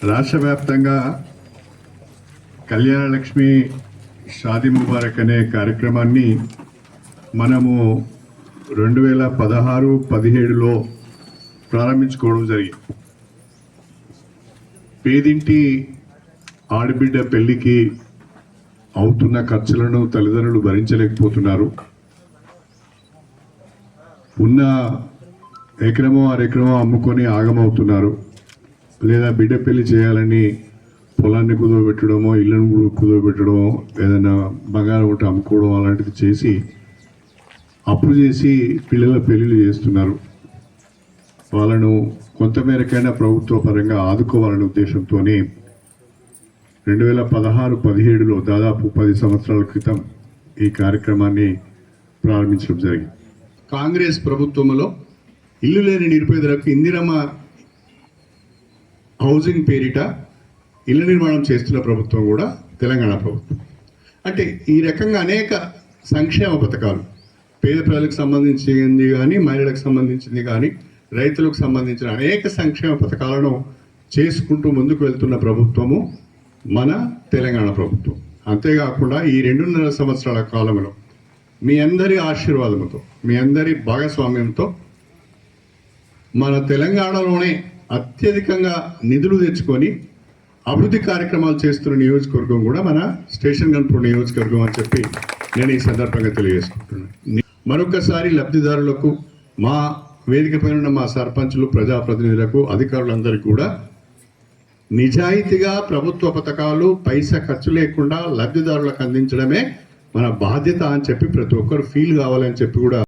రాష్ట్ర వ్యాప్తంగా కళ్యాణ లక్ష్మి షాదీ ముబారక్ అనే కార్యక్రమాన్ని మనము 2016-17లో ప్రారంభించుకోవడం జరిగింది. పేదింటి ఆడబిడ్డ పెళ్లికి అవుతున్న ఖర్చులను తల్లిదండ్రులు భరించలేకపోతున్నారు. ఉన్న ఎకరమో అరెకరమో అమ్ముకొని ఆగమవుతున్నారు. లేదా బిడ్డ పెళ్లి చేయాలని పొలాన్ని కుదవబెట్టడమో ఇళ్ళను కుదవబెట్టడమో ఏదైనా బంగారం ఒకటి అమ్ముకోవడం అలాంటిది చేసి అప్పు చేసి పిల్లల పెళ్లిళ్ళు చేస్తున్నారు. వాళ్ళను కొంతమేరకైనా ప్రభుత్వ పరంగా ఆదుకోవాలనే ఉద్దేశంతోనే 2016-17లో దాదాపు 10 సంవత్సరాల క్రితం ఈ కార్యక్రమాన్ని ప్రారంభించడం జరిగింది. కాంగ్రెస్ ప్రభుత్వంలో ఇల్లు లేని నిరుపేదలకు ఇందిరమ్మ హౌసింగ్ పేరిట ఇళ్ల నిర్మాణం చేస్తున్న ప్రభుత్వం కూడా తెలంగాణ ప్రభుత్వం. అంటే ఈ రకంగా అనేక సంక్షేమ పథకాలు పేద ప్రజలకు సంబంధించింది కానీ, మహిళలకు సంబంధించింది కానీ, రైతులకు సంబంధించిన అనేక సంక్షేమ పథకాలను చేసుకుంటూ ముందుకు వెళ్తున్న ప్రభుత్వము మన తెలంగాణ ప్రభుత్వం. అంతేకాకుండా ఈ 2.5 సంవత్సరాల కాలంలో మీ అందరి ఆశీర్వాదంతో, మీ అందరి భాగస్వామ్యంతో మన తెలంగాణలోనే అత్యధికంగా నిధులు తెచ్చుకొని అభివృద్ధి కార్యక్రమాలు చేస్తున్న నియోజకవర్గం కూడా మన స్టేషన్ గన్పూర్ నియోజకవర్గం అని చెప్పి నేను ఈ సందర్భంగా తెలియజేసుకుంటున్నాను. మరొకసారి లబ్ధిదారులకు, మా వేదిక పైన ఉన్న మా సర్పంచులు, ప్రజాప్రతినిధులకు, అధికారులందరికీ కూడా నిజాయితీగా ప్రభుత్వ పథకాలు పైసా ఖర్చు లేకుండా లబ్ధిదారులకు అందించడమే మన బాధ్యత అని చెప్పి ప్రతి ఒక్కరు ఫీల్ కావాలని చెప్పి కూడా